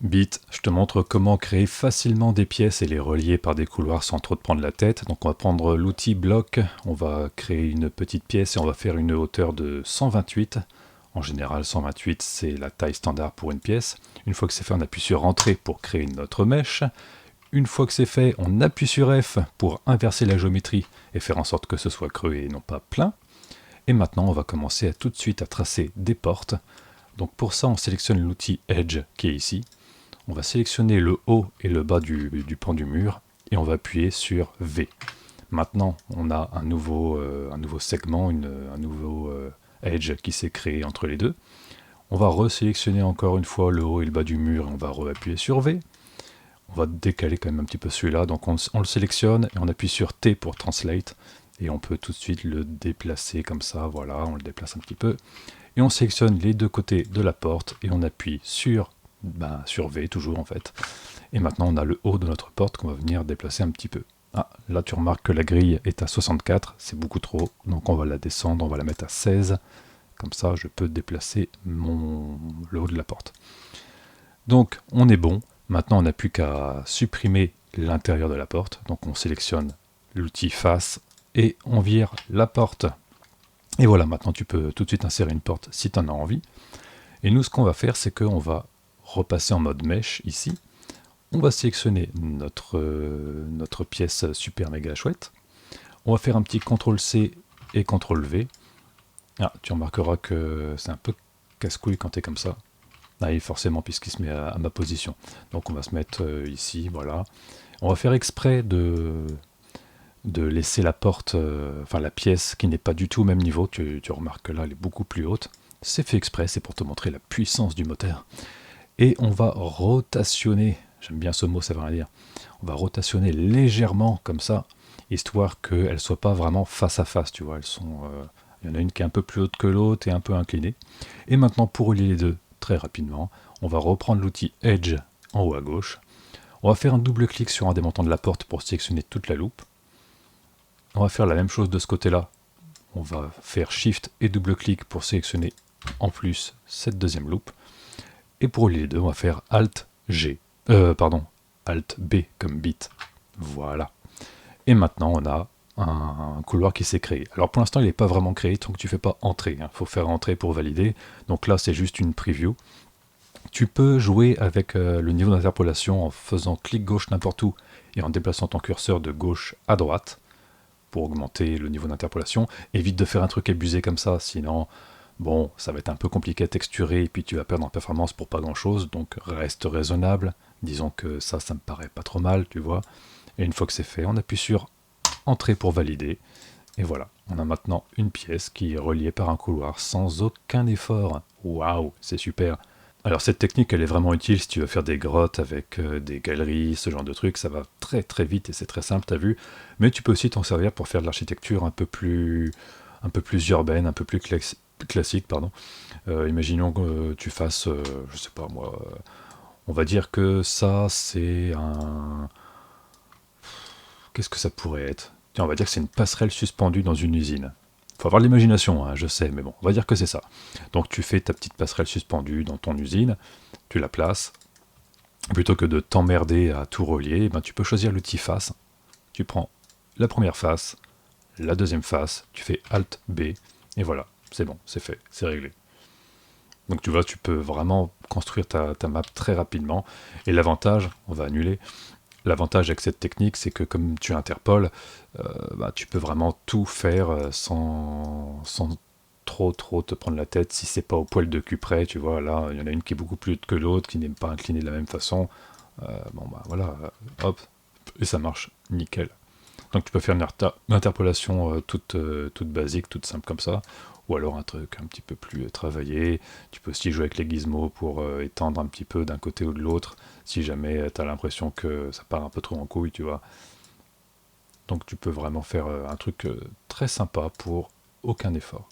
Bit, je te montre comment créer facilement des pièces et les relier par des couloirs sans trop te prendre la tête. Donc on va prendre l'outil bloc, on va créer une petite pièce et on va faire une hauteur de 128. En général 128 c'est la taille standard pour une pièce. Une fois que c'est fait, on appuie sur entrée pour créer notre mèche. Une fois que c'est fait, on appuie sur F pour inverser la géométrie et faire en sorte que ce soit creux et non pas plein. Et maintenant on va commencer tout de suite à tracer des portes. Donc pour ça on sélectionne l'outil Edge qui est ici. On va sélectionner le haut et le bas du pan du mur et on va appuyer sur V. Maintenant, on a un nouveau segment, un nouveau edge qui s'est créé entre les deux. On va resélectionner encore une fois le haut et le bas du mur et on va re-appuyer sur V. On va décaler quand même un petit peu celui-là, donc on le sélectionne et on appuie sur T pour Translate et on peut tout de suite le déplacer comme ça, voilà, on le déplace un petit peu. Et on sélectionne les deux côtés de la porte et on appuie sur V toujours en fait. Et maintenant on a le haut de notre porte qu'on va venir déplacer un petit peu. Ah, là tu remarques que la grille est à 64, c'est beaucoup trop, donc on va la descendre, on va la mettre à 16. Comme ça je peux déplacer le haut de la porte. Donc on est bon, maintenant on n'a plus qu'à supprimer l'intérieur de la porte. Donc on sélectionne l'outil face et on vire la porte. Et voilà, maintenant tu peux tout de suite insérer une porte si tu en as envie. Et nous ce qu'on va faire c'est qu'on va repasser en mode mèche ici. On va sélectionner notre pièce super méga chouette. On va faire un petit CTRL-C et CTRL-V. Ah, tu remarqueras que c'est un peu casse-couille quand tu es comme ça. Ah, et forcément, puisqu'il se met à ma position. Donc on va se mettre ici, voilà. On va faire exprès de laisser la porte, enfin la pièce qui n'est pas du tout au même niveau. Tu remarques que là, elle est beaucoup plus haute. C'est fait exprès, c'est pour te montrer la puissance du moteur. Et on va rotationner, j'aime bien ce mot, ça veut rien dire, on va rotationner légèrement comme ça, histoire qu'elles ne soient pas vraiment face à face, tu vois, il y en a une qui est un peu plus haute que l'autre et un peu inclinée. Et maintenant, pour relier les deux très rapidement, on va reprendre l'outil Edge en haut à gauche, on va faire un double clic sur un des montants de la porte pour sélectionner toute la loupe, on va faire la même chose de ce côté-là, on va faire Shift et double clic pour sélectionner en plus cette deuxième loupe. Et pour relier les deux, on va faire Alt B comme bit. Voilà. Et maintenant, on a un couloir qui s'est créé. Alors pour l'instant, il n'est pas vraiment créé tant que tu ne fais pas entrer. Il faut faire entrer pour valider. Donc là, c'est juste une preview. Tu peux jouer avec le niveau d'interpolation en faisant clic gauche n'importe où et en déplaçant ton curseur de gauche à droite pour augmenter le niveau d'interpolation. Évite de faire un truc abusé comme ça, sinon bon, ça va être un peu compliqué à texturer et puis tu vas perdre en performance pour pas grand chose, donc reste raisonnable. Disons que ça me paraît pas trop mal, tu vois. Et une fois que c'est fait, on appuie sur Entrée pour valider. Et voilà, on a maintenant une pièce qui est reliée par un couloir sans aucun effort. Waouh, c'est super. Alors cette technique, elle est vraiment utile si tu veux faire des grottes avec des galeries, ce genre de trucs. Ça va très très vite et c'est très simple, t'as vu. Mais tu peux aussi t'en servir pour faire de l'architecture un peu plus urbaine, un peu plus classique, pardon. Imaginons que tu fasses, je sais pas moi, on va dire que ça c'est un... Qu'est-ce que ça pourrait être? Tiens, on va dire que c'est une passerelle suspendue dans une usine. Faut avoir de l'imagination, hein, je sais, mais bon, on va dire que c'est ça. Donc tu fais ta petite passerelle suspendue dans ton usine, tu la places. Plutôt que de t'emmerder à tout relier, ben, tu peux choisir l'outil face. Tu prends la première face, la deuxième face, tu fais Alt B, et voilà, c'est bon, c'est fait, c'est réglé. Donc tu vois, tu peux vraiment construire ta map très rapidement. Et l'avantage, on va annuler, l'avantage avec cette technique, c'est que comme tu interpoles, tu peux vraiment tout faire sans trop te prendre la tête. Si c'est pas au poil de cul près, tu vois, là, il y en a une qui est beaucoup plus haute que l'autre, qui n'est pas inclinée de la même façon. Voilà, hop, et ça marche nickel. Donc tu peux faire une interpolation toute basique, toute simple comme ça, ou alors un truc un petit peu plus travaillé. Tu peux aussi jouer avec les gizmos pour étendre un petit peu d'un côté ou de l'autre, si jamais tu as l'impression que ça part un peu trop en couille, tu vois. Donc tu peux vraiment faire un truc très sympa pour aucun effort.